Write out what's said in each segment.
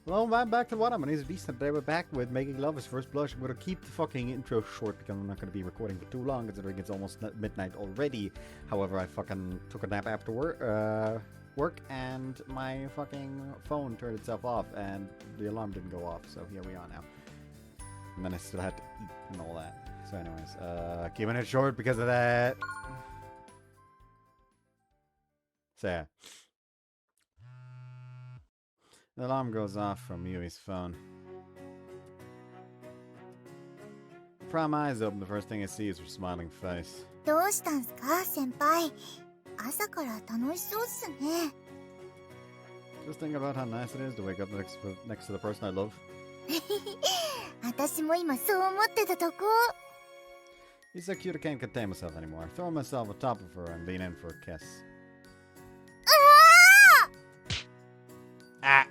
Well, man, back to what I'm. My name is Beast, and today we're back with Making Love is First Blush. I'm going to keep the fucking intro short because I'm not going to be recording for too long, considering it's almost midnight already. However, I fucking took a nap after work, and my fucking phone turned itself off, and the alarm didn't go off, so here we are now. And then I still had to eat and all that. So anyways, keeping it short because of that. So yeah. The alarm goes off from Yui's phone. Pry my eyes open, the first thing I see is her smiling face. どうしたんすか、先輩。朝から楽しそうっすね。Just thinking about how nice it is to wake up next to the person I love. 私も今そう思ってたとこ。He's so cute I can't contain myself anymore. Throw myself on top of her and lean in for a kiss. Ah!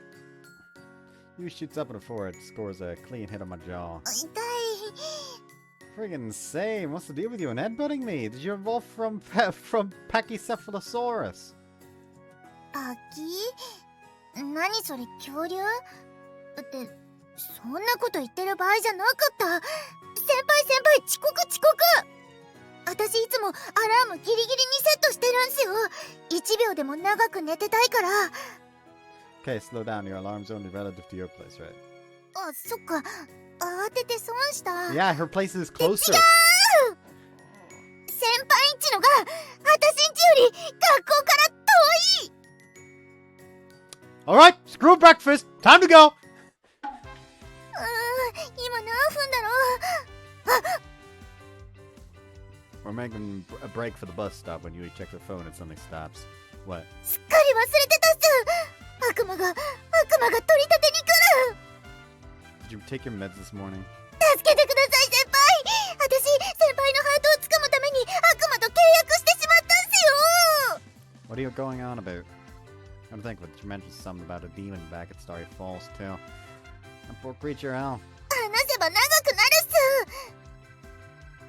Yui shoots up in the forehead, scores a clean hit on my jaw. 痛い。 Friggin' insane! What's the deal with you and headbutting me? Did you evolve from Pachycephalosaurus? パキ？何それ、恐竜？ってそんなこと言ってる場合じゃなかった。先輩、遅刻。私いつもアラームギリギリにセットしてるんすよ。1秒でも長く寝てたいから。 Okay, slow down. Your alarm's only relative to your place, right? あ、そっか。慌てて損した。 Yeah, her place is closer. 違う！先輩んちのが私んちより学校から遠い。 Alright, screw breakfast. Time to go! 今何分だろう。 We're making a break for the bus stop when Yui checks her phone and suddenly stops. What? すっかり忘れてたっす。悪魔が取り立てに来る。 Did you take your meds this morning? 助けてください、先輩。私先輩のハートをつかむために悪魔と契約してしまったんすよ。 What are you going on about? I don't think but you mentioned something about a demon back at Starry Falls too. That poor creature, hell. 話せば長くなるっす。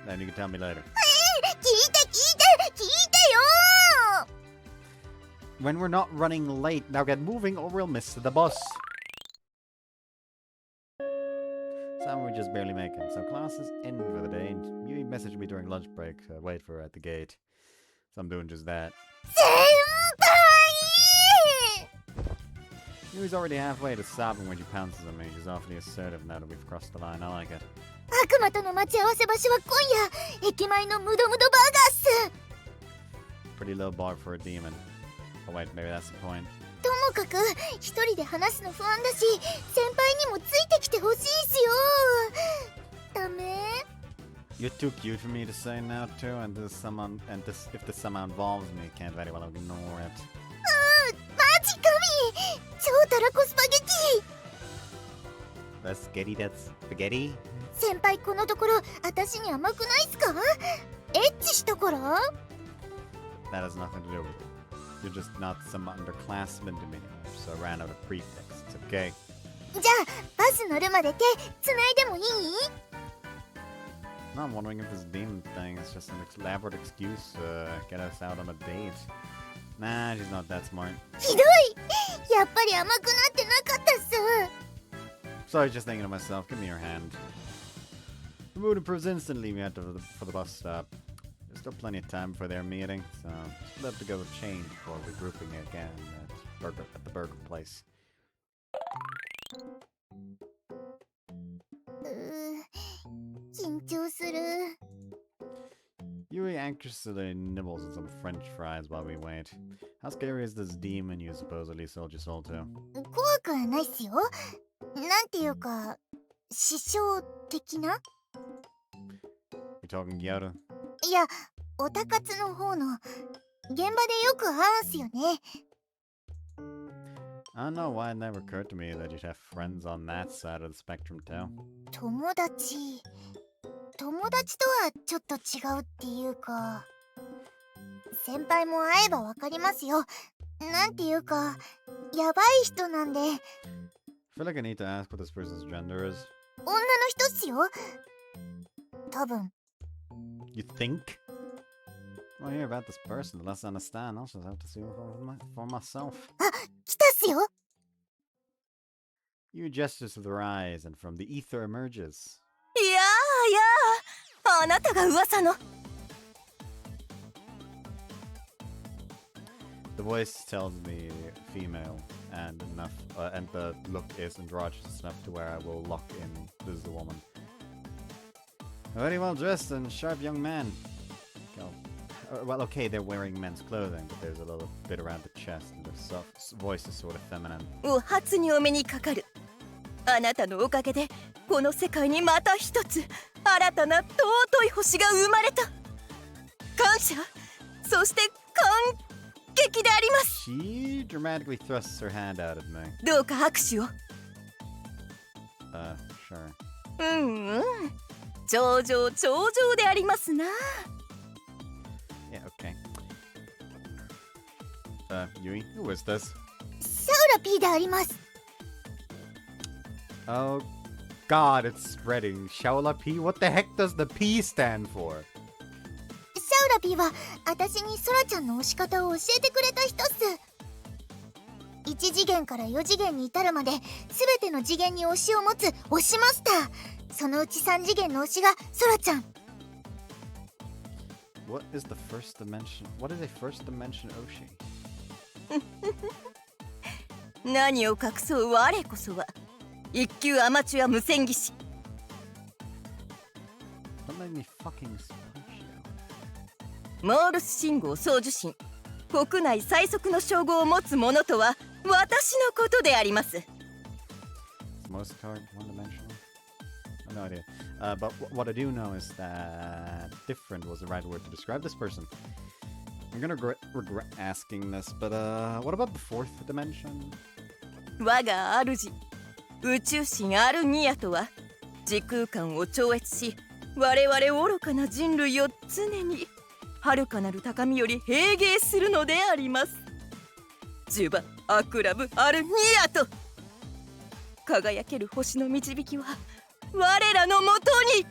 Then you can tell me later. 聞いてよ。 When we're not running late, now get moving or we'll miss the bus. Sam, we're just barely making. So class is in for the day. And Yui messaged me during lunch break. Wait for her at the gate. So I'm doing just that. 先輩。 Yui's already halfway to sobbing when she pounces on me. She's awfully assertive now that we've crossed the line. I like it. 悪魔との待ち合わせ場所は今夜駅前のムドムドバーガーっす。 Pretty low bar for a demon. Oh wait, maybe that's the point. ともかく一人で話すの不安だし、先輩にもついてきてほしいっすよ。ダメ？ You're too cute for me to say no to, and if this somehow involves me, can't very well ignore it. マジ神！超たらこスパゲティ。 That's spaghetti? 先輩このところ私に甘くないっすか？エッチしたから？ That has nothing to do with it. You're just not some underclassman to me, so I ran out of prefix. It's okay. じゃあバス乗るまで手繋いでもいい？ No, I'm wondering if this demon thing is just an elaborate excuse to get us out on a date. Nah, she's not that smart. ひどい！やっぱり甘くなってなかったっす。 Sorry, just thinking to myself, give me your hand. The mood improves instantly we head for the bus stop. There's still plenty of time before their meeting, so just love to go change before regrouping again at the burger place. 緊張する。 Yui anxiously nibbles on some French fries while we wait. How scary is this demon you supposedly sold your soul to? 怖くはないっすよ。なんていうか、師匠的な？ You talking Yui-Route? いや、オタ活の方の。現場でよく会うんすよね。 I don't know why it never occurred to me that you'd have friends on that side of the spectrum too. 友達とはちょっと違うっていうか、先輩も会えばわかりますよ。なんていうか、やばい人なんで。 I feel like I need to ask what this person's gender is. 女の人っすよ。多分。 You think? Well, I hear about this person, the less I understand. I'll just have to see for myself. あ、来たっすよ。You gestures with her eyes, and from the ether emerges. いやあなたが噂の The voice tells me female, and the look is androgynous enough to where I will lock in. This is the woman. A very well dressed and sharp young man. Well, okay, they're wearing men's clothing, but there's a little bit around the chest, and the voice is sort of feminine. お初にお目にかかる。あなたのおかげでこの世界にまた一つ新たな尊い星が生まれた。感謝、そして感激であります。 She dramatically thrusts her hand out at me. どうか握手を。Sure. 頂上でありますな。Yeah, okay. Yui, who is this? シャウラ P であります。 Oh god, it's spreading. Shaola P? What the heck does the P stand for? シャウラ P は私にソラちゃんの押し方を教えてくれた人っす。1次元から4次元に至るまで全ての次元に推しを持つ推しマスター。そのうち3次元の推しがソラちゃん。What is the first dimension? What is a first dimension Oshi? 何を隠そう我こそは一級アマチュア無線技師。 Don't make me fucking punch you. モールス信号送受信国内最速の称号を持つ者とは私のことであります。 Is most card one dimensional? I have no idea. But what I do know is that different was the right word to describe this person. I'm gonna regret asking this, but what about the fourth dimension? 我が主宇宙神アルニアとは時空間を超越し我々愚かな人類を常に遥かなる高みより平迎するのであります。ジュバ・アクラブ・アルニアと輝ける星の導きは我らのもとに。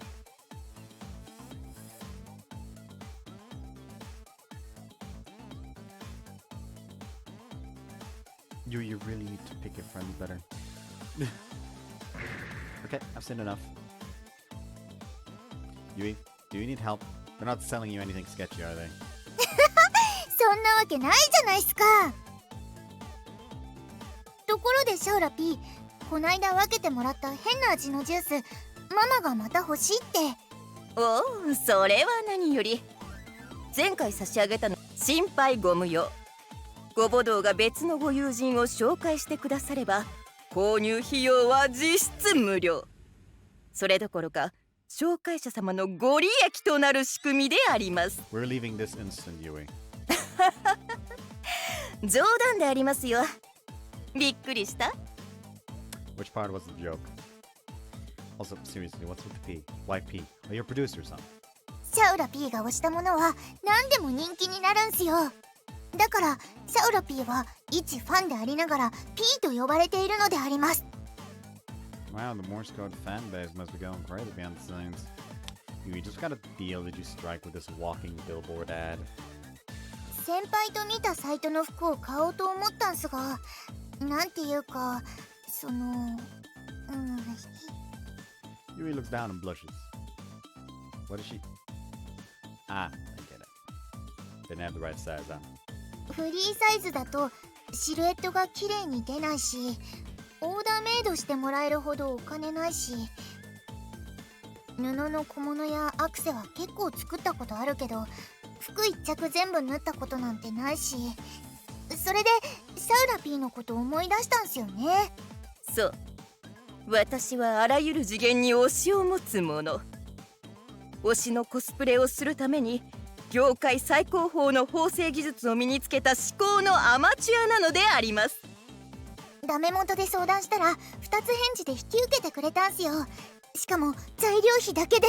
You really need to pick your friends better. Okay, I've seen enough. Yui, do you need help? They're not selling you anything sketchy, are they? そんなわけないじゃないっすか。ところでシャウラ P、 こないだ分けてもらった変な味のジュース、ママがまた欲しいって。おお、それは何より。前回差し上げたの心配ご無用。ご母堂が別のご友人を紹介してくだされば購入費用は実質無料。それどころか紹介者様のご利益となる仕組みであります。 We're leaving this instant, Yui. 冗談でありますよ。びっくりした？ Which part was the joke? Also, seriously, what's with the P? Why P? Are you a producer or something? シャウラ P が推したものは何でも人気になるんすよ。だからシャウラ P は一ファンでありながら P と呼ばれているのであります。 Wow, the Morse code fan base must be going crazy behind the scenes. You just got a deal that you strike with this walking billboard ad. 先輩と見たサイトの服を買おうと思ったんすが、なんていうか、その、Yui looks down and blushes. What is she? Ah, I get it. Didn't have the right size on. フリーサイズだとシルエットが綺麗に出ないし、オーダーメイドしてもらえるほどお金ないし、布の小物やアクセは結構作ったことあるけど、服一着全部縫ったことなんてないし、それでシャウラ P のこと思い出したんすよね。そう、私はあらゆる次元に推しを持つ者。推しのコスプレをするために業界最高峰の縫製技術を身につけた至高のアマチュアなのであります。ダメ元で相談したら2つ返事で引き受けてくれたんすよ。しかも材料費だけで。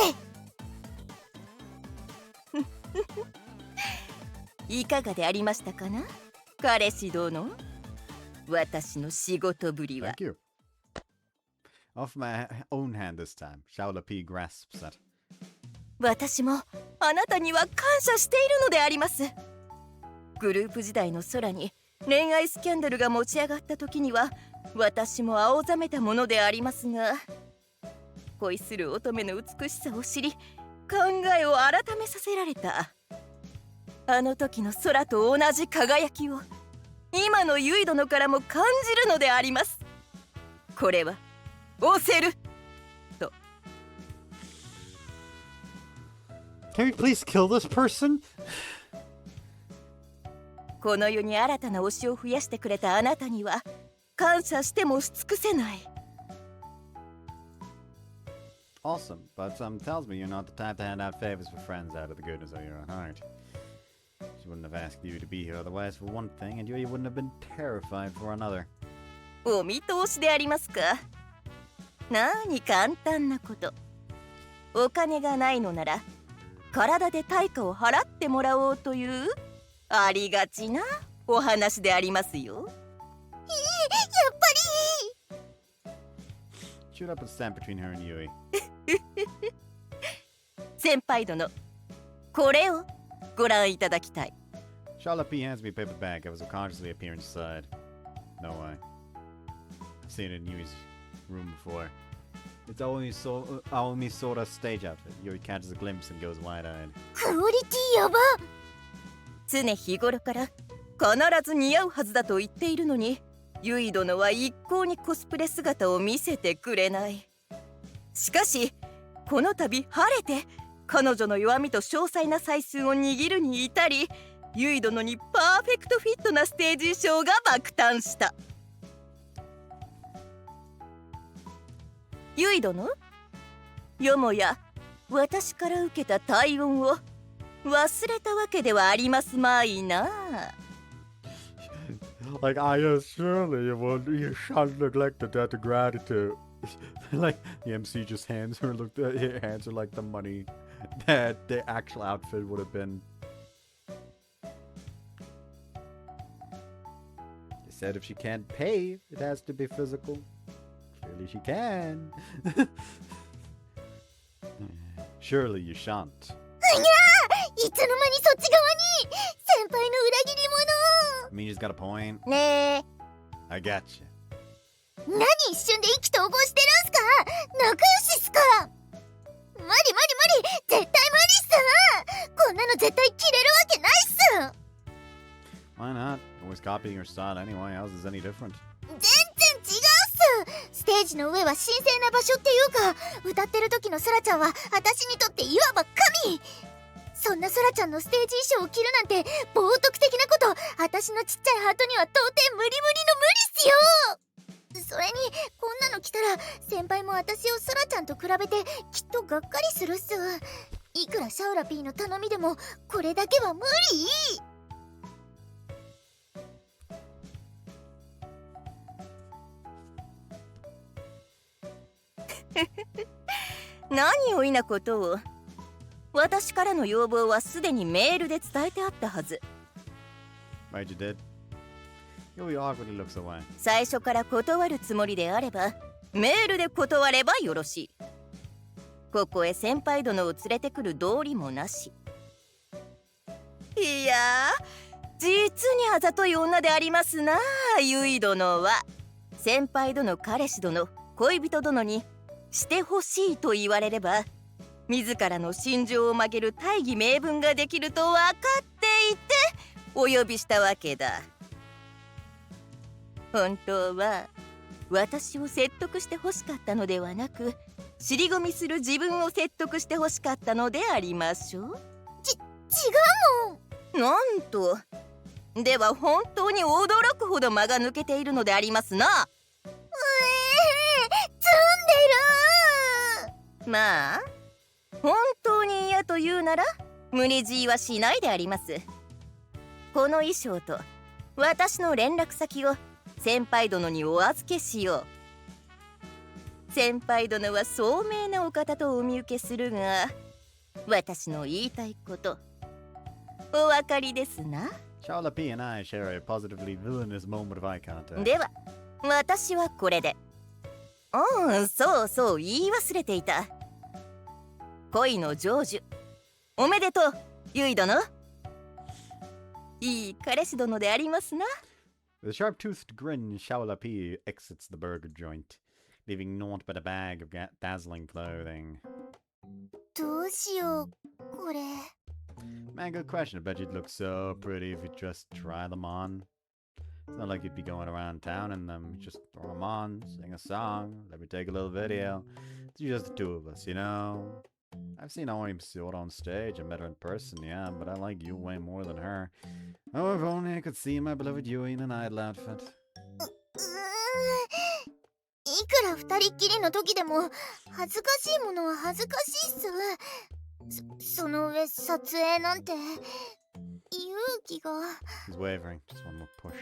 いかがでありましたかな、彼氏殿。私の仕事ぶりは。 Thank you. Off my own hand this time. Shaola P grasps that. 私もあなたには感謝しているのであります。グループ時代の空に恋愛スキャンダルが持ち上がった時には私も青ざめたものでありますが、恋する乙女の美しさを知り、考えを改めさせられた。あの時の空と同じ輝きを今のユイ殿からも感じるのであります。これはオセルと。 Can we please kill this person? この世に新たな推しを増やしてくれたあなたには感謝してもし尽くせない。 Awesome, but tells me you're not the type to hand out favors for friends out of the goodness of your own heart. She wouldn't have asked you to be here otherwise for one thing, and you wouldn't have been terrified for another. お見通しでありますか。なに簡単なこと。お金がないのなら体で対価を払ってもらおうというありがちなお話でありますよ。やっぱり Shoot up and stand between her and Yui. 先輩殿、これをご覧いただきたい。 Charlotte P. hands me a paper bag. I was unconsciously appearing inside. No way. I've seen it in Yui's room before. It's only sort of stage outfit. Yui catches a glimpse and goes wide-eyed. クオリティやば。常日頃から必ず似合うはずだと言っているのに、ユイ殿は一向にコスプレ姿を見せてくれない。しかしこの度晴れて彼女の弱みと詳細な採寸を握るに至り、ユイ殿にパーフェクトフィットなステージ衣装が爆誕した。ユイ殿、よもや私から受けた体温を忘れたわけではありますまいな。Like, I surely you shan't neglect the debt of gratitude. Like, the MC just hands her like the money that the actual outfit would have been. They said if she can't pay, it has to be physical. Clearly she can. Surely you shan't. いつの間にそっち側に。先輩の裏切り Mina's got a point. ねえ、 I got you. 者。何一瞬で意気投合してるんすか。仲良しっすか。無理無理無理、絶対無理っす。こんなの絶対着れるわけないっす。 Why not? Always copying her style anyway. How's this any different? 全然違うっす。ステージの上は神聖な場所っていうか、歌ってる時のソラちゃんは私にとっていわば神。そんなソラちゃんのステージ衣装を着るなんて冒涜的なこと、私のちっちゃいハートには到底無理無理の無理っすよ。それにこんなの着たら先輩も私をソラちゃんと比べてきっとがっかりするっす。いくらシャウラピーの頼みでもこれだけは無理。何をいなことを。私からの要望はすでにメールで伝えてあったはず。 Right, you did. Yui awkwardly looks away. 最初から断るつもりであればメールで断ればよろしい。ここへ先輩殿を連れてくる道理もなし。いやー、実にあざとい女でありますな、ユイ殿は。先輩殿、彼氏殿、恋人殿にしてほしいと言われれば自らの心情を曲げる大義名分ができると分かっていてお呼びしたわけだ。本当は私を説得してほしかったのではなく、尻込みする自分を説得してほしかったのでありましょう。違うもん。なんと、では本当に驚くほど間が抜けているのでありますな。積んでる。まあ本当に嫌というなら無理強いはしないであります。この衣装と私の連絡先を先輩殿にお預けしよう。先輩殿は聡明なお方とお見受けするが、私の言いたいことお分かりですな。 Charlotte P. and I share a positively villainous moment of eye contact. では私はこれで。そうそう、言い忘れていた。恋の成就おめでとう、ユイ殿。いい彼氏殿でありますな。With a sharp-toothed grin, Xiaolapi exits the burger joint, leaving naught but a bag of dazzling clothing. どうしよう、これ。 Man, good question. I bet you'd look so pretty if you just try them on. It's not like you'd be going around town in them. You just throw them on, sing a song, let me take a little video. It's just the two of us, you know? I've seen Aoi Misoto on stage. I met her in person, yeah, but I like you way more than her. Oh, if only I could see my beloved Yui in an idol outfit. いくら二人っきりの時でも恥ずかしいものは恥ずかしいっす。その上撮影なんて勇気が。 He's wavering. Just one more push.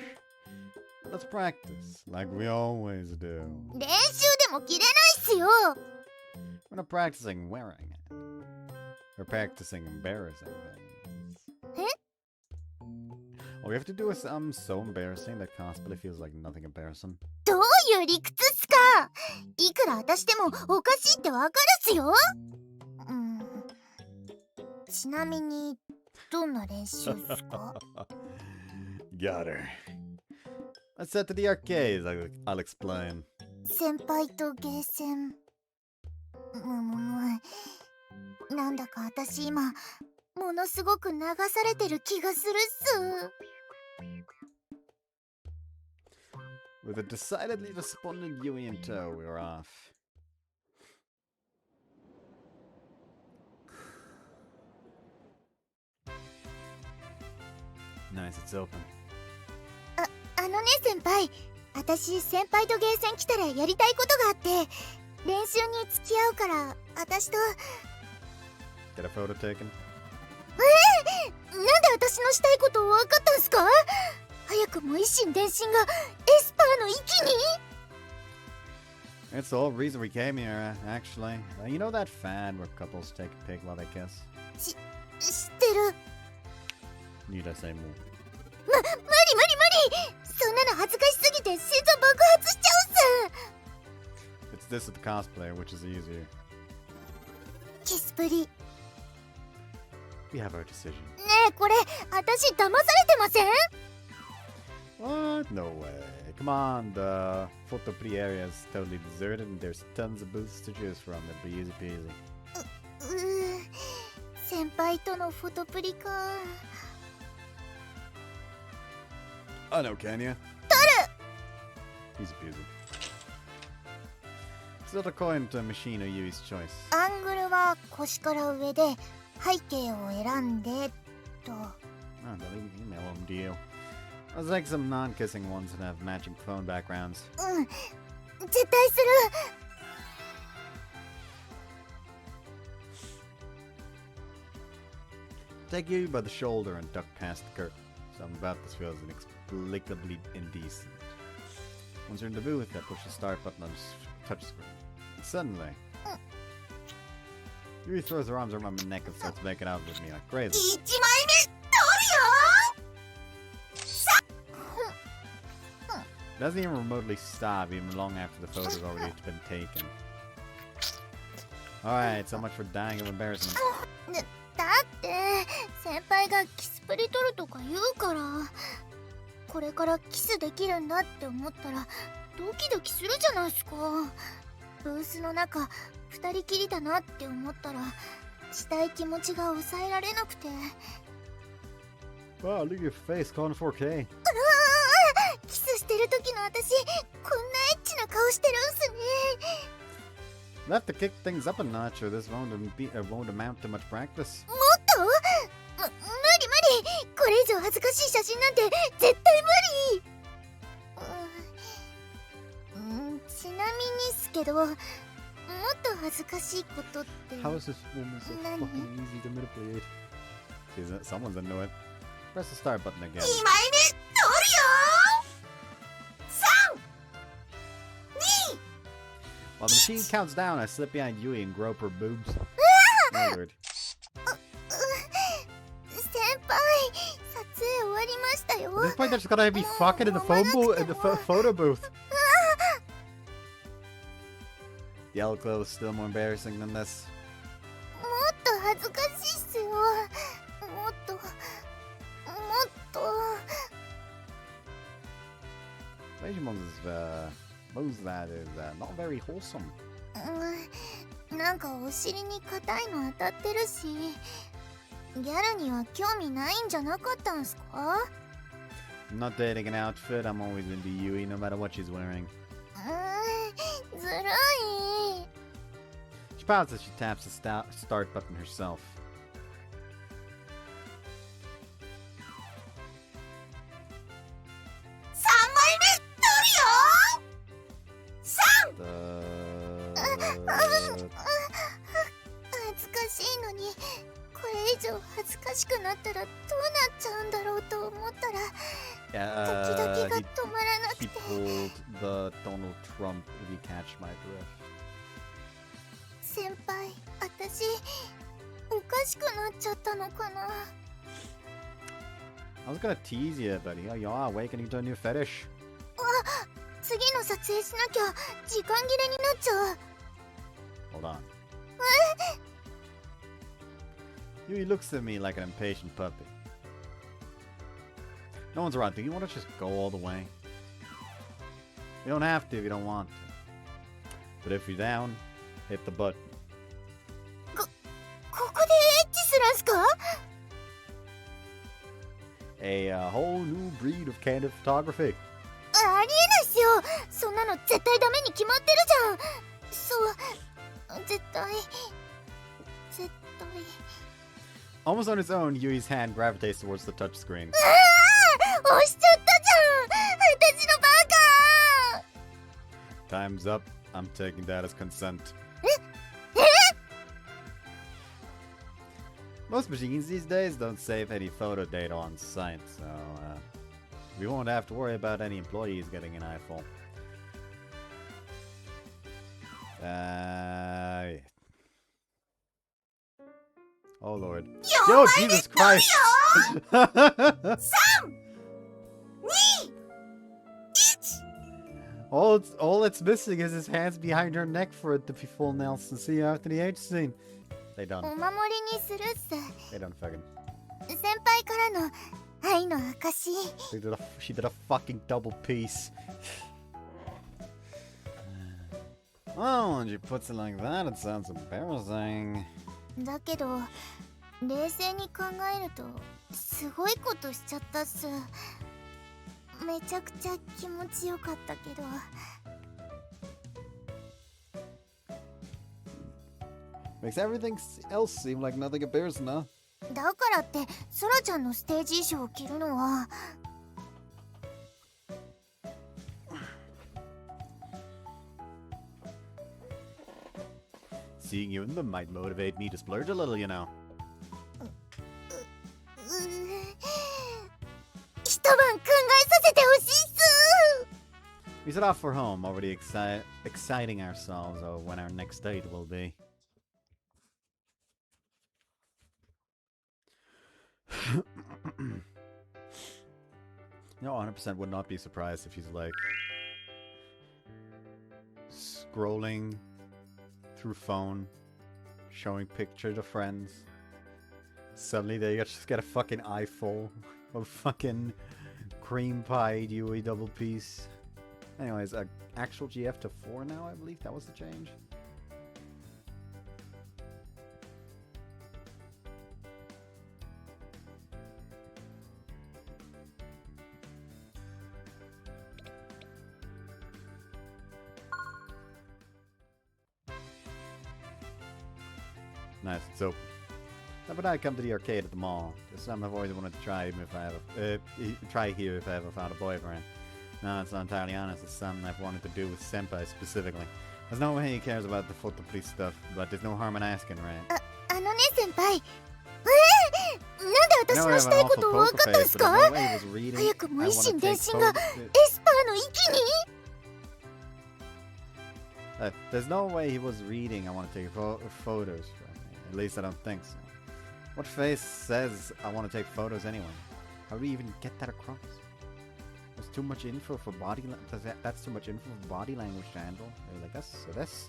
Let's practice, like we always do. 練習でも着れないっすよ。 We're not practicing wearing it. We're practicing embarrassing things. Eh? All we have to do is so embarrassing that cosplay feels like nothing embarrassing. どういう理屈っすか。いくら私でもおかしいってわかるっすよ。ちなみにどんな練習っすか？ Got her. Let's head to the arcades. I'll explain. 先輩とゲーセン。なんだか私今ものすごく流されてる気がするっす。 With a decidedly despondent Yui in tow, we're off. Nice, it's open. あのね先輩、私先輩とゲーセン来たらやりたいことがあって、練習に付き合うから私と。 Get a photo taken? なんで私のしたいこと分かったんすか？早くも一心伝心がエスパーの域に。 It's the whole reason we came here, actually. You know that fad where couples take a pic while they kiss? 知ってる。 Need I say more? 無理そんなの恥ずかしすぎて心臓爆発しちゃうっす。 It's this with the cosplayer, which is easier. キスプリ。 We have our decision. ねえこれ私騙されてません？ What? No way. Come on, the photo pre area is totally deserted and there's tons of booths to choose from. It'd be easy peasy. 先輩とのフォトプリか。 I know, can you? He's abusing. It's not a coin to machine or Yui's choice. アングルは腰から上で背景を選んでと。 Oh, they'll email them to you. Let's take some non-kissing ones and have matching phone backgrounds. 絶対する。 Take you by the shoulder and duck past the curtain. Something about this feels inexplicably indecent. Once you're in the booth, I push the start button on the touch screen. And suddenly, Yui throws her arms around my neck and starts making out with me like crazy. 1枚目取るよ。 Doesn't even remotely stop even long after the photo's already been taken. Alright, so much for dying of embarrassment. だって先輩がキスプリ取るとか言うから、これからキスできるんだって思ったらドキドキするじゃないですか。ブースの中二人きりだなって思ったらしたい気持ちが抑えられなくて。 Wow, look at your face, calling 4K. キスしてる時の私こんなエッチな顔してるんすね。 We'll have to kick things up a notch or this won't amount to much practice. もっと無理これ以上恥ずかしい写真なんて絶対無理。ちなみにっすけど、もっと恥ずかしいことって。 How is this woman so Nani? fucking easy to manipulate? Someone's into it. Press the start button again. 2枚目取るよ。 While the machine counts down, I slip behind Yui and grope her boobs. Weird. 先輩、撮影終わりましたよ。 At this point, there's gotta be fucking in the photo booth. The alcove is still more embarrassing than this. もっと恥ずかしいっすよ。もっと。most of that is not very wholesome. なんかお尻に硬いの当たってるし、ギャルには興味ないんじゃなかったんすか？ I'm not dating an outfit. I'm always into Yui, no matter what she's wearing. ずるい。 She pouts as she taps the start button herself. 恥ずかしいのに、これ以上恥ずかしくなったらどうなっちゃうんだろうと思ったら、時々が止まらなくて。 He pulled the Donald Trump, if you catch my drift. 先輩、私おかしくなっちゃったのかな。 I was gonna tease you, but you are awakening to a new fetish. 次の撮影しなきゃ時間切れになっちゃう。 Hold on. Yui looks at me like an impatient puppy. No one's around. Do you want to just go all the way? You don't have to if you don't want to. But if you're down, hit the button. ここでエッチするんすか？ A whole new breed of candid photography. ありえないっすよ。そんなの絶対ダメに決まってるじゃん。そう、絶対。 Almost on its own, Yui's hand gravitates towards the touchscreen. 押しちゃったじゃん。私のバカ。 Time's up. I'm taking that as consent. Most machines these days don't save any photo data on site, so we won't have to worry about any employees getting an eyeful. Yeah. Oh Lord. Yo, Jesus Christ! 3、2、1。 All it's missing is his hands behind her neck for it to be full Nelson. See you after the H scene. They done. お守りにするっす。 They done fucking. 先輩からの愛の証。 She did a fucking double piece. Oh, when she puts it like that, it sounds embarrassing. だけど冷静に考えるとすごいことしちゃったっす。めちゃくちゃ気持ちよかったけど。 Makes everything else seem like nothing embarrassing, huh? だからってソラちゃんのステージ衣装を着るのは。 Seeing you in them might motivate me to splurge a little, you know. 一晩考えさせてほしいっす。 We set off for home, already exciting ourselves over when our next date will be. No, 100% would not be surprised if he's like scrolling through phone, showing pictures of friends. Suddenly they just get a fucking eyeful of fucking cream pie Yui double piece. Anyways, actual GF to 4 now, I believe that was the change. Nice, it's open. How about I come to the arcade at the mall? It's something I've always wanted to try, even if I have try here if I ever found a boyfriend. No, it's not entirely honest. It's something I've wanted to do with Senpai specifically. There's no way he cares about the photo police stuff, but there's no harm in asking, right? あのね先輩。なんで私のしたいこと分かったんすか？早くも一心伝心がエスパーの域に。 There's no way he was reading I want to take photos from me. At least I don't think so. What face says I want to take photos anyway? How do we even get that across? There's too much info for body that's too much info for body language to handle. Like this, so this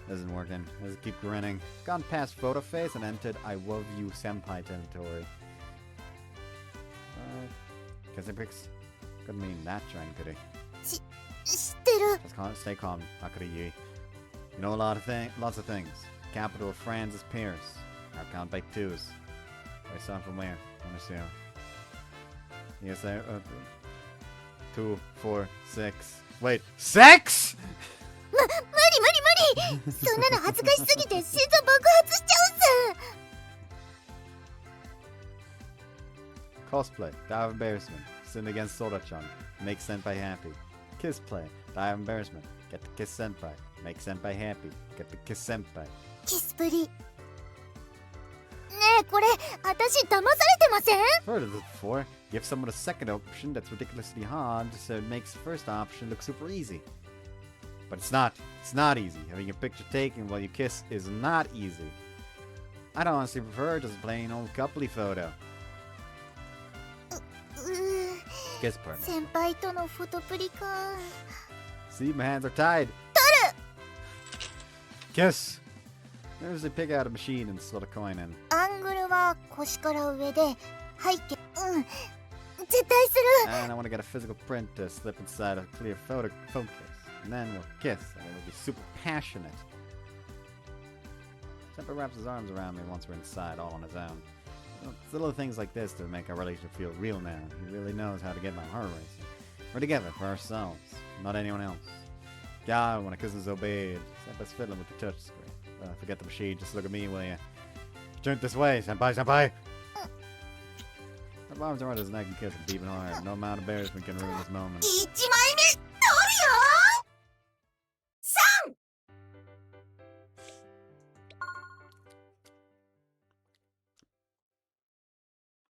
isn't working. Let's keep grinning. Gone past photo face and entered I love you senpai territory. Guess it picks couldn't mean that trying, could he? 知ってる。 Stay calm, Akari Yui. You know lots of things. Capital of France is Paris. I'll count by twos. I saw from where? Let me see. Yes, 2, 4, 6. Wait, 6?無理そんなの恥ずかしすぎて心臓爆発しちゃうっす。 Cosplay, die of embarrassment. Sin against Sora-chan. Make senpai happy. Kiss play, die of embarrassment. Get to kiss senpai. Make senpai happy. Get to kiss senpai. キスプリ。ねえ、これ私騙されてません？ I've heard of this before. Give someone a second option that's ridiculously hard, so it makes the first option look super easy. But it's not. It's not easy. Having a picture taken while you kiss is not easy. I'd honestly prefer just a plain old coupley photo. Kiss partner. 先輩とのフォトプリか。 See, my hands are tied. Kiss. There's a pick out a machine and slot a coin in. アングルは腰から上で背景。絶対する。 And I want to get a physical print to slip inside a clear phone case. And then we'll kiss, and it'll be super passionate. Senpai wraps his arms around me once we're inside, all on his own. It's little things like this that make our relationship feel real now. He really knows how to get my heart racing. We're together for ourselves, not anyone else. God, when a kiss is obeyed, Senpai's fiddling with the touch screen. Forget the machine, just look at me, will ya? Turn this way, senpai! Her arms around his neck and kiss him deep and hard. No amount of embarrassment can ruin this moment. 1枚目取るよ。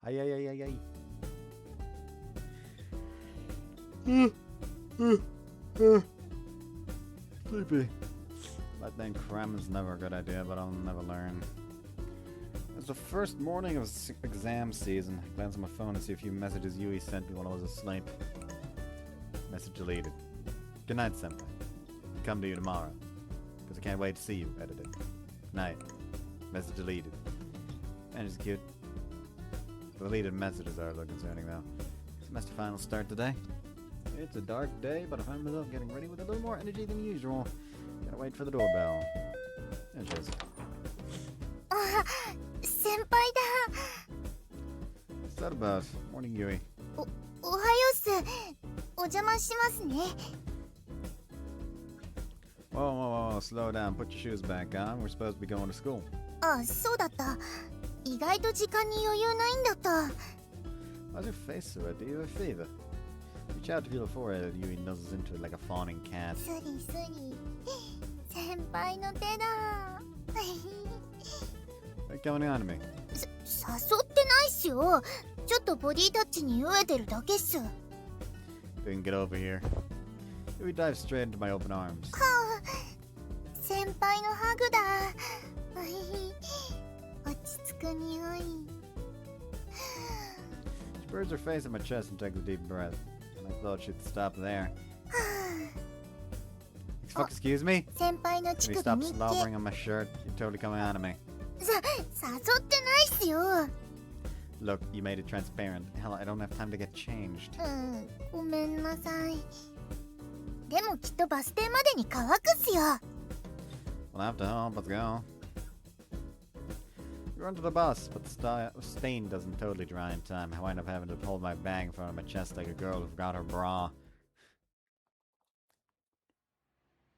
Ay. Sleepy. Letting cram is never a good idea, but I'll never learn. It's the first morning of exam season. I glance at my phone and see a few messages Yui sent me while I was asleep. Message deleted. Good night, senpai. I'll come to you tomorrow. Because I can't wait to see you, edited. Night. Message deleted. And it's cute. The deleted messages are a little concerning though. Semester finals start today. It's a dark day, but I find myself getting ready with a little more energy than usual. Gotta wait for the doorbell. There she is. 先輩だ。 What's that about? Morning, Yui. おはようっす。お邪魔しますね。 Whoa, slow down. Put your shoes back on. We're supposed to be going to school. あ、そうだった。意外と時間に余裕ないんだった。 Why's your face so red? Do you have a fever? Reach out to feel the forehead. Yui nuzzles into it like a fawning cat. スリスリ。先輩の手だ。 What's going on to me? 誘ってないっすよ。ちょっとボディタッチに飢えてるだけっす。 We can get over here. Yui dives straight into my open arms. 先輩のハグだ。落ち着く匂い。 She burns her face in my chest and takes a deep breath. And I thought she'd stop there. Excuse me? 先輩の Can 乳 you 首 stop 見て。 slobbering on my shirt? You're totally coming on to me. 誘ってないっすよ。 Look, you made it transparent. Hell, I don't have time to get changed. ごめんなさい。でもきっとバス停までに乾くっすよ。 Well, after home, let's go. We run to the bus, but the stain doesn't totally dry in time. I wind up having to hold my bag in front of my chest like a girl who forgot her bra.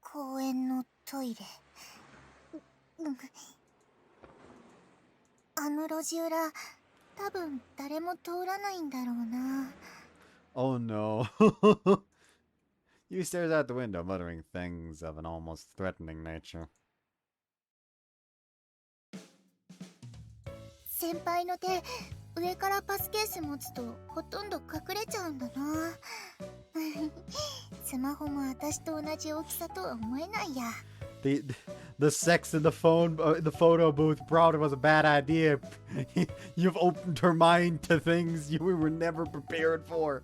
公園のトイレ。あの路地裏、多分誰も通らないんだろうな。 Oh no. Yui stares out the window, muttering things of an almost threatening nature. 先輩の手、上からパスケース持つとほとんど隠れちゃうんだな。スマホも私と同じ大きさとは思えないや。 The sex in the photo booth probably was a bad idea. You've opened her mind to things we were never prepared for.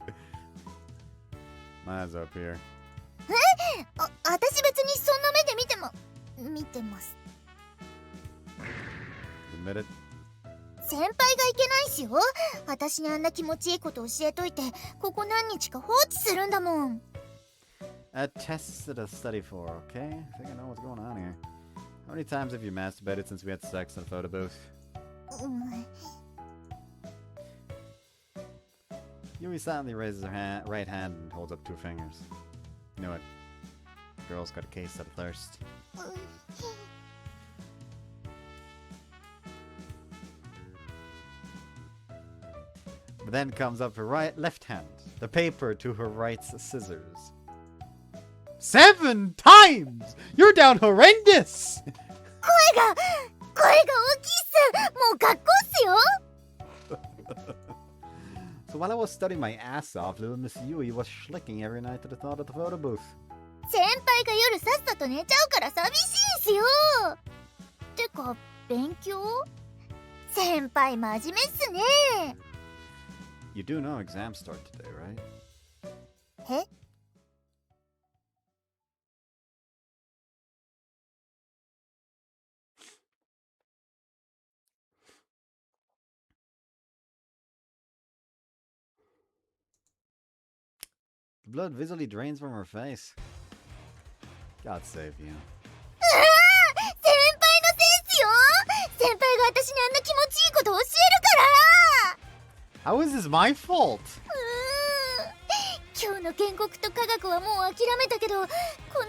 My eyes up here. 私別にそんな目で見てます。 Admit it. 先輩がいけないっすよ。私にあんな気持ちいいこと教えといて、ここ何日か放置するんだもん。Tests to study for, okay? I think I know what's going on here. How many times have you masturbated since we had sex in a photo booth? Yui silently raises her right hand and holds up 2 fingers. You know it. Girl's got a case of thirst. But then comes up her left hand, the paper to her right's scissors. 7 times! You're down horrendous! 声が大きいっす。もう学校っすよ。So while I was studying my ass off, little Miss Yui was schlicking every night at the thought of the photo booth. 先輩が夜さっさと寝ちゃうから寂しいんすよ。てか、勉強？先輩真面目っすね。You do know exams start today, right? えThe blood visibly drains from her face. God save you. 先輩のせいっすよ。先輩が私にあんな気持ちいいこと教えるから。 How is this my fault? 今日の建国と科学はもう諦めたけど、こ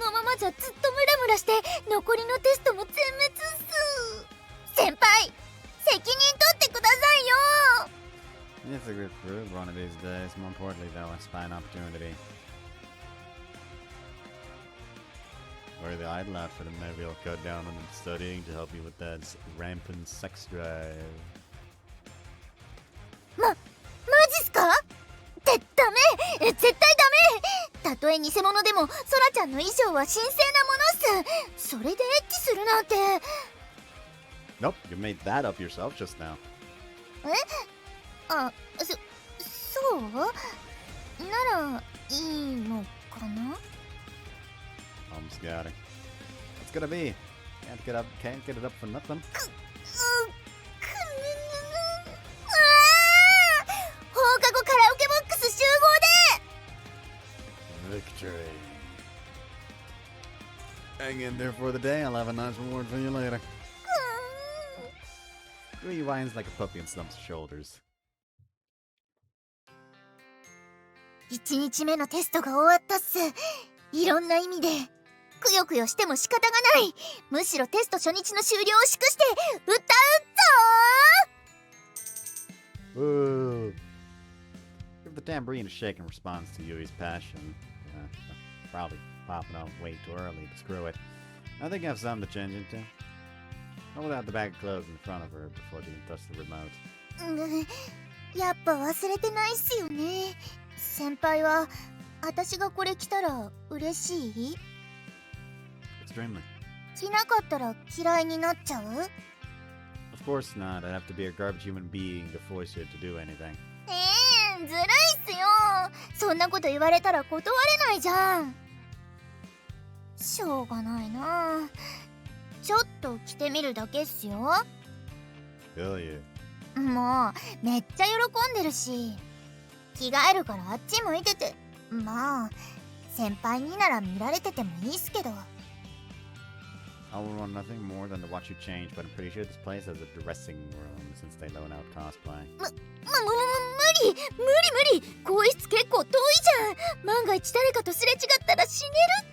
のままじゃずっとムラムラして残りのテストも全滅っす。先輩、責任取ってくださいよ。 It's a good prove one of these days. More importantly, though, I spy an opportunity. Wear the idle outfit and maybe I'll cut down on studying to help you with that rampant sex drive. マジっすか？ダメ！絶対ダメ！たとえ偽物でも、ソラちゃんの衣装は神聖なものっす。それでエッチするなんて。Nope, you made that up yourself just now. あ、そうならいいのかな？ Almost got it. What's gonna be? Can't get it up for nothing. 放課後カラオケボックス集合で Victory. Hang in there for the day. I'll have a nice reward for you later. Yui whines like a puppy and slumps her shoulders. 1日目のテストが終わったっす。いろんな意味でくよくよしても仕方がない。むしろテスト初日の終了を祝して歌うぞ。 Woo! Give the tambourine a shake in response to Yui's passion. Probably popping out way too early, but screw it. I think I have something to change into. Hold out the bag of clothes in front of her before she can touch the remote. やっぱ忘れてないっすよね。先輩は私がこれ着たら嬉しい？ Extremely. 着なかったら嫌いになっちゃう？ Of course not. I'd have to be a garbage human being to force you to do anything. ずるいっすよ。そんなこと言われたら断れないじゃん。しょうがないな。ちょっと着てみるだけっすよ。 Hell yeah. もうめっちゃ喜んでるし、着替えるからあっち向いてて。まあ先輩になら見られててもいいっすけど。 I would want nothing more than to watch you change, but I'm pretty sure this place has a dressing room since they loan out cosplay. 無理。更衣室結構遠いじゃん。万が一誰かとすれ違ったら死ねる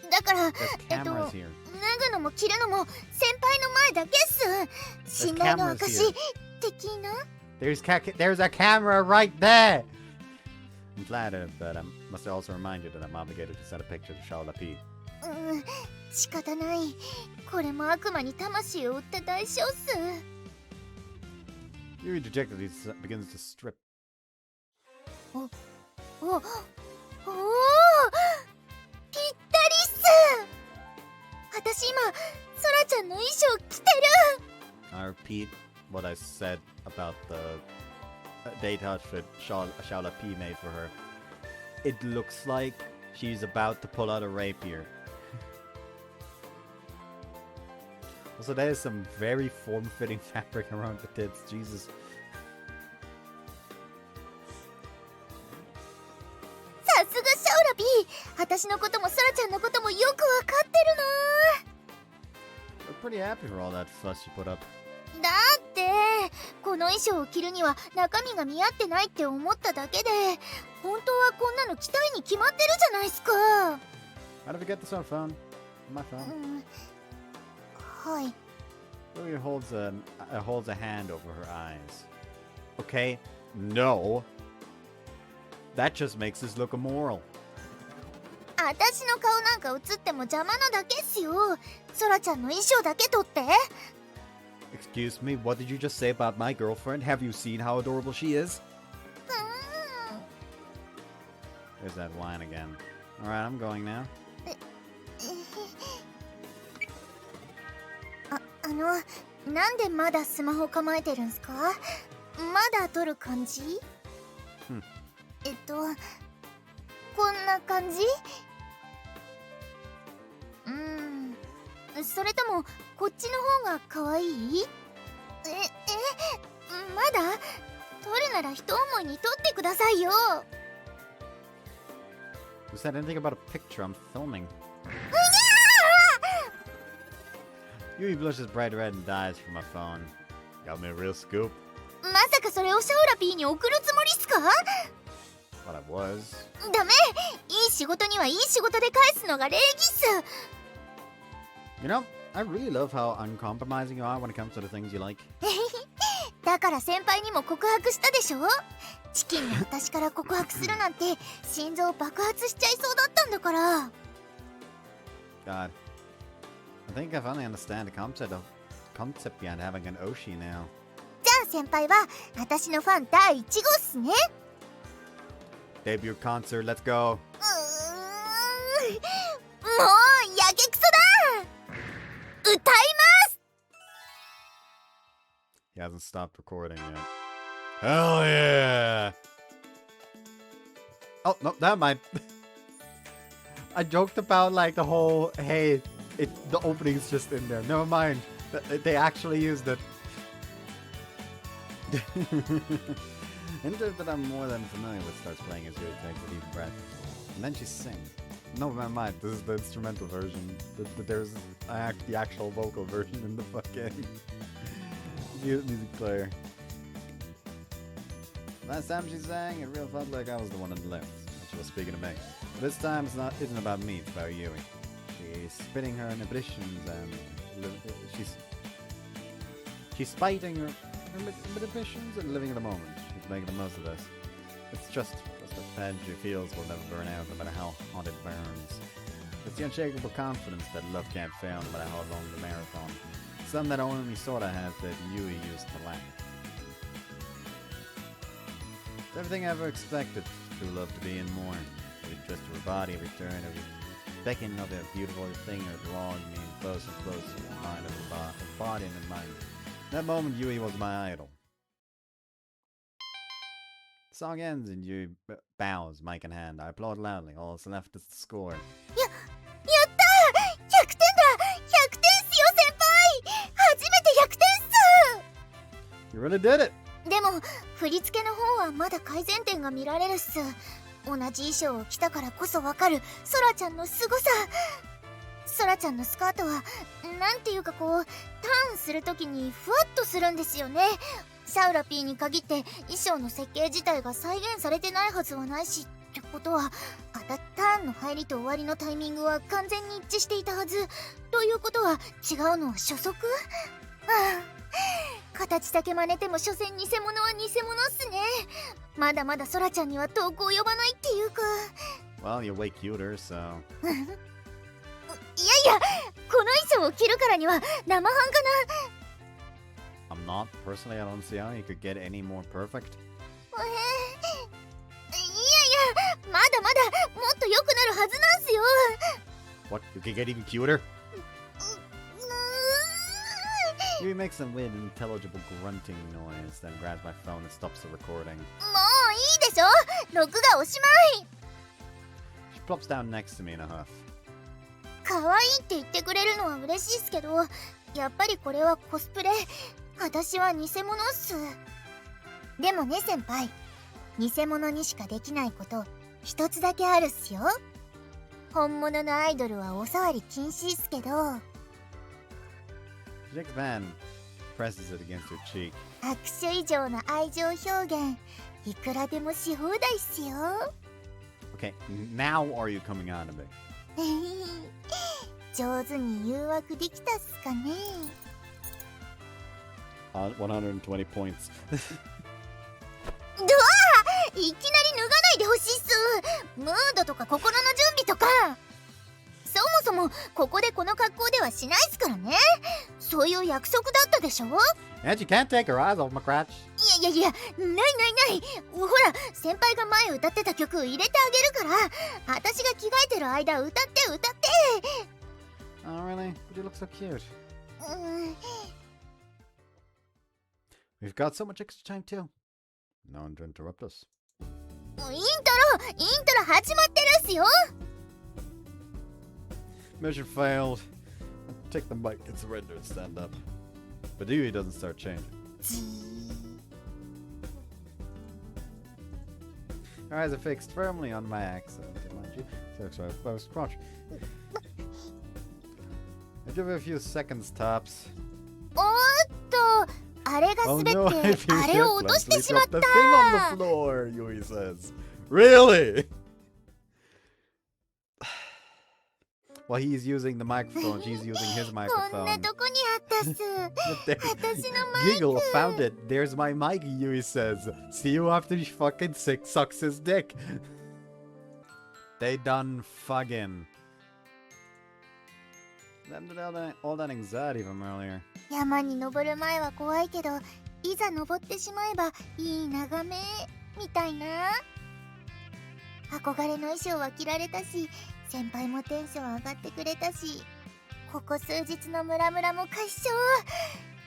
って。だから There's cameras here. 脱ぐのも着るのも先輩の前だけっす。信頼の証的な。 There's a camera right there! I'm flattered, but I must also remind you that I'm obligated to send a picture to Shaola P. 仕方ない。これも悪魔に魂を売った代償っす。 Yui dejectedly begins to strip. お、ぴったりっす。私今、ソラちゃんの衣装着てる。 I repeat what I said about the date outfit Shaola P made for her. It looks like she's about to pull out a rapier. Also, that is some very form-fitting fabric around the tits. Jesus. さすがシャオラ B。私の pretty happy for all that fuss you put up. だってこの衣装を着るには中身が見合ってないって思っただけで、本当はこんなの着たいに決まってるじゃないですか。 How did we get this on phone? My phone? はい。 Yui holds a hand over her eyes. Okay, no. That just makes us look immoral. 私の顔なんか映っても邪魔なだけっすよ。ソラちゃんの衣装だけ取って。 Excuse me, what did you just say about my girlfriend? Have you seen how adorable she is? There's that wine again. Alright, I'm going now. なんでまだスマホ構えてるんすか？まだ撮る感じ？こんな感じ？それともこっちの方が可愛い？まだ？撮るなら一思いに撮ってくださいよ。 Who said anything about a picture I'm filming? Yui blushes bright red and dies from my phone. Got me a real scoop. まさかそれをシャウラピーに送るつもりっすか？ What I was. ダメ！いい仕事にはいい仕事で返すのが礼儀っす。 You know, I really love how uncompromising you are when it comes to the things you like. だから先輩にも告白したでしょ？チキンの私から告白するなんて心臓爆発しちゃいそうだったんだから。 God. I think I finally understand the concept behind having an Oshi now. じゃあ先輩は私のファン第1号っすね。 Debut concert, let's go. もうやけくそだ！歌います！ He hasn't stopped recording yet. Hell yeah! Oh, no, never mind. I joked about like the whole, hey, the opening's just in there. Never mind. They actually used it. Enter that I'm more than familiar with starts playing as Yui takes a deep breath. And then she sings. No, never mind. This is the instrumental version. There's the actual vocal version in the fucking music player. Last time she sang, it really felt like I was the one on the left. And she was speaking to me. But this time isn't about me, it's about Yui. She's spitting her inhibitions and she's fighting her inhibitions and living in the moment. She's making the most of this. It's just the passion she feels will never burn out no matter how hot it burns. It's the unshakable confidence that love can't fail no matter how long the marathon. Something that only sorta has that Yui used to lack. It's everything I ever expected true love to be and more. Every twist of her body, every turn, every beckon of a beautiful finger drawing me closer and closer to the mind of her body and her mind. In that moment, Yui was my idol. The song ends and Yui bows, mic in hand. I applaud loudly. All that's left is the score. やったー！ 100点だ！ 100点っすよ先輩！初めて100点っす！ You really did it! でも振り付けの方はまだ改善点が見られるっす。同じ衣装を着たからこそわかるソラちゃんの凄さ。ソラちゃんのスカートはなんていうかこうターンするときにふわっとするんですよね。シャウラピーに限って衣装の設計自体が再現されてないはずはないしってことはターンの入りと終わりのタイミングは完全に一致していたはず。ということは違うのは初速？形だけ真似ても所詮偽物は偽物っすね。まだまだソラちゃんには遠く及ばないっていうか。 Well, you're way cuter, so... いやいや、この衣装を着るからには生半可な。 I'm not. Personally, I don't see how you could get any more perfect. いやいや、まだまだもっと良くなるはずなんすよ。 What? You could get even cuter? Yui makes a weird, intelligible grunting noise, then grabs my phone and stops the recording. もういいでしょ、録画おしまい。 She plops down next to me in a huff. 可愛いって言ってくれるのは嬉しいっすけど、やっぱりこれはコスプレ。私は偽物っす。でもね先輩、偽物にしかできないこと一つだけあるっすよ。本物のアイドルはお触り禁止っすけど。The next man presses it against her cheek. 握手以上の愛情表現いくらでもし放題っすよ。 Okay, now are you coming on to me? 上手に誘惑できたっすかね。 120 points. ドアいきなり脱がないでほしいっす。ムードとか心の準備とか。そもそもここでこの格好ではしないっすからね。そういう約束だったでしょ。 And you can't take her eyes off my crotch. いやないないない。ほら先輩が前歌ってた曲入れてあげるから私が着替えてる間歌って歌って。 Oh really? But you look so cute. We've got so much extra time too. No one to interrupt us. イントロ始まってるっすよ。 Mission failed. Take the mic and surrender and stand up. But Yui doesn't start changing. Her eyes are fixed firmly on my accent, mind you. So I was crouched. I give her a few seconds tops. おっとあれが滑って、 Oh no, I feel あれを落としてしまっ the た。 thing on the floor, Yui says. Really? While he's using the microphone, she's using his こんな microphone. とこにあったっす。 私のマイク。 Giggle found it. There's my mic, Yui says. See you after he fucking sucks his dick. They done fucking. All that anxiety from earlier. 山に登る前は怖いけどいざ登ってしまえばいい眺めみたいな。憧れの衣装は着られたし先輩もテンション上がってくれたしここ数日のムラムラも解消。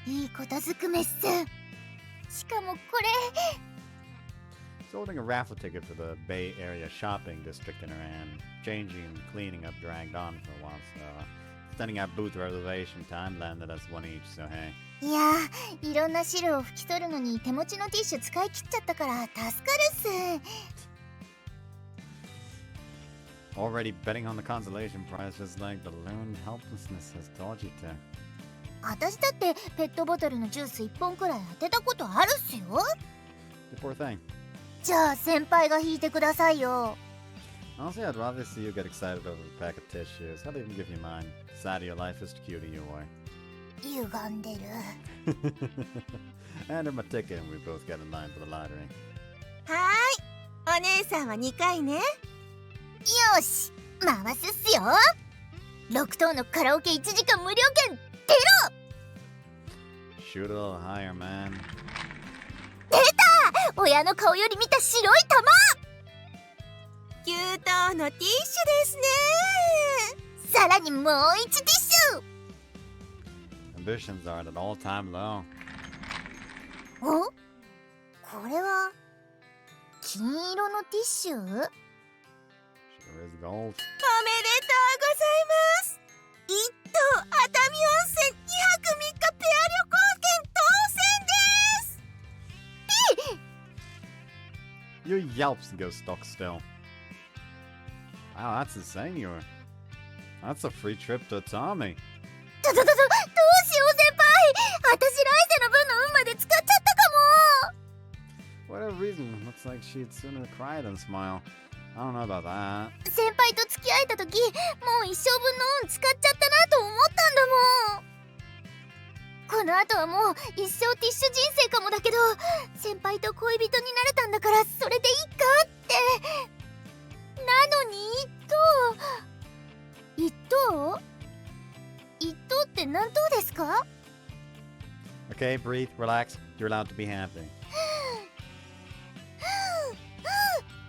いいことずくめっす。しかもこれ She's holding a raffle ticket for the Bay Area shopping district in her hand. Changing and cleaning up dragged on for a while, so standing at booth reservation time landed us one each, so hey. いやーいろんな汁を拭き取るのに手持ちのティッシュ使い切っちゃったから助かるっす。 Already betting on the consolation prize just like the learned helplessness has taught you to. 私だってペットボトルのジュース1本くらい当てたことあるっすよ。 The poor thing. じゃあ先輩が引いてくださいよ。 Honestly, I'd rather see you get excited over a pack of tissues. I'll even give you mine. Side of your life is cute to you, boy. 歪んでる。 And my ticket, and we both got in line for the lottery. はーい、お姉さんは2回ね。よし回すっすよ。6等のカラオケ1時間無料券出ろ。 Shoot a little higher, man. 出た親の顔より見た白い玉。9等のティッシュですね。さらにもう1ティッシュ。 Ambitions are at an all-time low. おこれは金色のティッシュ。 Sure is gold. おめでとうございます。1等熱海温泉2泊3日ペア旅行券当選です。 You yelps and goes stock still. Wow, that's insane, you. That's a free trip to Tommy. どうしよう先輩。私来世の分の運まで使っちゃったかも。 Whatever reason, looks like she'd sooner cry than smile. I don't know about that. 先輩と付き合えた時もう一生分の運使っちゃったなと思ったんだもん。この後はもう一生ティッシュ人生かもだけど先輩と恋人になれたんだからそれでいいかって。なのに1等って何等ですか？ Okay, breathe, relax. You're allowed to be happy.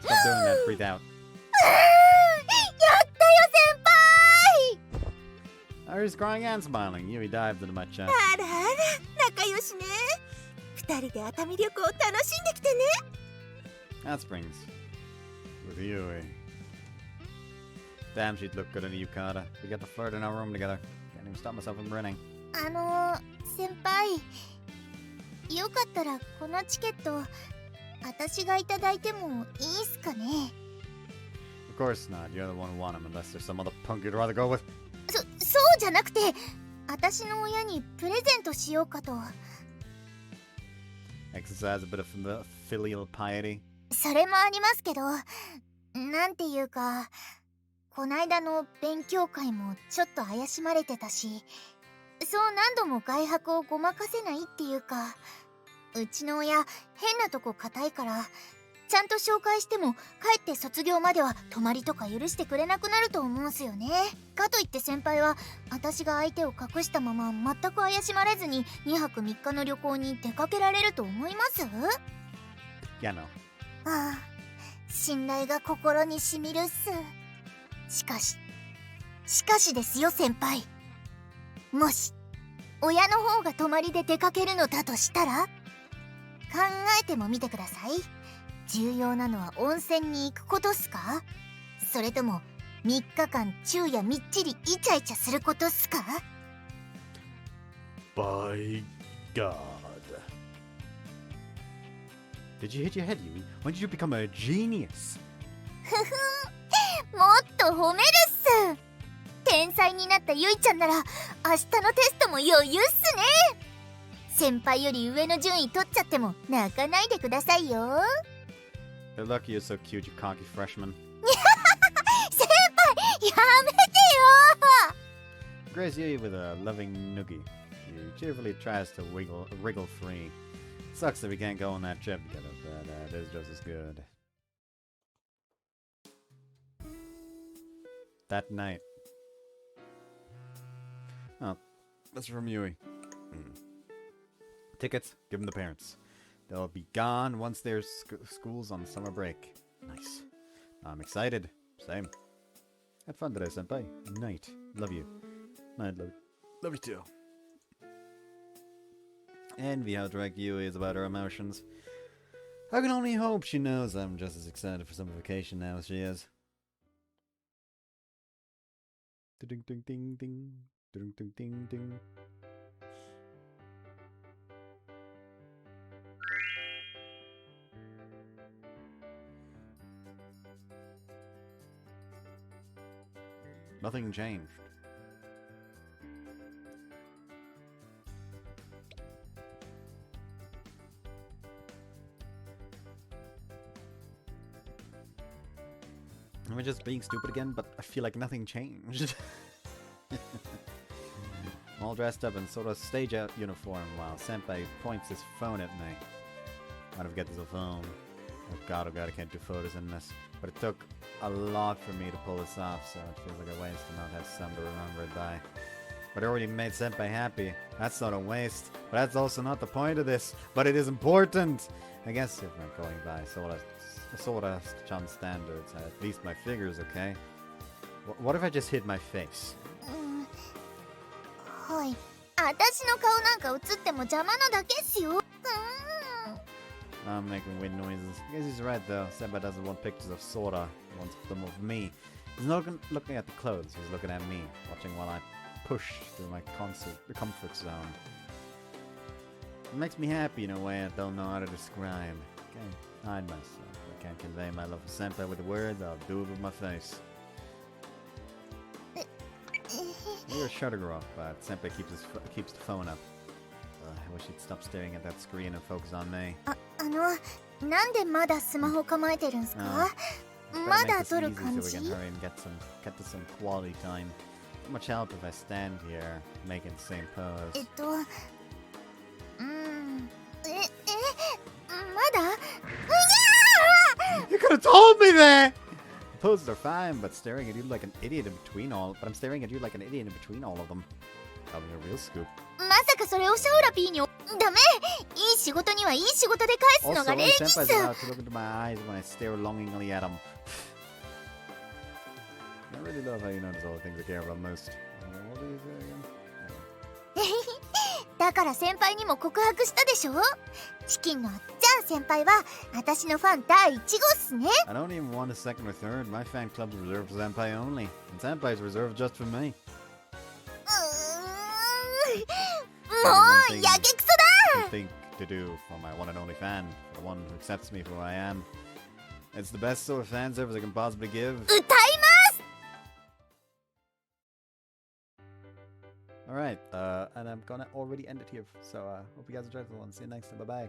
Stop doing that. Breathe out. やったよ先輩。 Iris crying and smiling. Yui dived into my chest. あらあら仲良しね。2人で熱海旅行を楽しんできてね。 That springs. With Yui. Damn, she'd look good in a yukata. We get to flirt in our room together. Can't even stop myself from grinning. 先輩よかったらこのチケット私がいただいてもいいっすかね。 Of course not. You're the one who won him unless there's some other punk you'd rather go with. そうじゃなくて私の親にプレゼントしようかと。 Exercise a bit of filial piety. それもありますけど、なんていうか、こないだの勉強会もちょっと怪しまれてたし、そう何度も外泊をごまかせないっていうか、うちの親変なとこ硬いから、ちゃんと紹介してもかえって卒業までは泊まりとか許してくれなくなると思うんすよね。かといって先輩は私が相手を隠したまま全く怪しまれずに2泊3日の旅行に出かけられると思います？ Yeah, no. ああ、信頼が心にしみるっす。しかしですよ先輩。もし親の方が泊まりで出かけるのだとしたら、考えてもみてください。重要なのは温泉に行くことっすか？それとも3日間昼夜みっちりイチャイチャすることっすか？ By God. Did you hit your head, Yui? When did you become a genius? もっと褒めるっす。天才になったゆいちゃんなら明日のテストも余裕っすね。先輩より上の順位取っちゃっても泣かないでくださいよ。You're lucky you're so cute, you cocky freshman. 先輩やめてよ。 Grace Yui with a loving noogie. She cheerfully tries to wriggle free. Sucks that we can't go on that trip together, but it is just as good. That night. Oh, that's from Yui. Tickets, give them the parents. They'll be gone once their school's on summer break. Nice. I'm excited. Same. Had fun today, senpai. Night. Love you. Night, love you too. Envy how direct Yui is about her emotions. I can only hope she knows I'm just as excited for summer vacation now as she is. Ding ding ding ding. Ding ding ding ding. Nothing changed. Am I just being stupid again? But I feel like nothing changed. I'm all dressed up in sort of stage out uniform while Senpai points his phone at me. I don't forget there's a phone. Oh god, I can't do photos in this. But it took a lot for me to pull this off, so it feels like a waste to not have some to remember it by. But it already made Senpai happy. That's not a waste. But that's also not the point of this. But it is important! I guess if I'm going by Sora-chan standards, at least my figure's okay. What if I just hit my face? はい。私の顔なんか映っても邪魔なだけっすよ。I'm making weird noises. I guess he's right though. Senpai doesn't want pictures of Sora. He wants them of me. He's not looking at the clothes. He's looking at me, watching while I push through my comfort zone. It makes me happy in a way I don't know how to describe. I can't hide myself. I can't convey my love for Senpai with words. I'll do it with my face. You're a shutter off, but Senpai keeps the phone up. I wish he'd stop staring at that screen and focus on me. なんでまだスマホ構えてるんすか？まだ撮る感じ？ So we can hurry and get to some quality time. Not much help if I stand here making the same pose. まだ？ You could have told me that. Poses are fine, but staring at you like an idiot in between all. But I'm staring at you like an idiot in between all of them. Having a real scoop. まさかそれをシャオラピーにダメ。いい仕事にはいい仕事で返すのが礼儀っす。 Also, Senpai's allowed to look into my eyes when I stare longingly at him. I really love how you notice all the things I care about most. What do you say again? だから先輩にも告白したでしょ。チキンのあっちゃん先輩は私のファン第1号っすね。 I don't even want a second or third. My fan club's reserved for Senpai only. And Senpai's reserved just for me. もうやけくそだ。 Thing to do for my one and only fan, the one who accepts me for who I am. It's the best sort of fan service I can possibly give. 歌います。Alright, and I'm gonna already end it here. So, hope you guys enjoyed the one. See you next time. Bye-bye.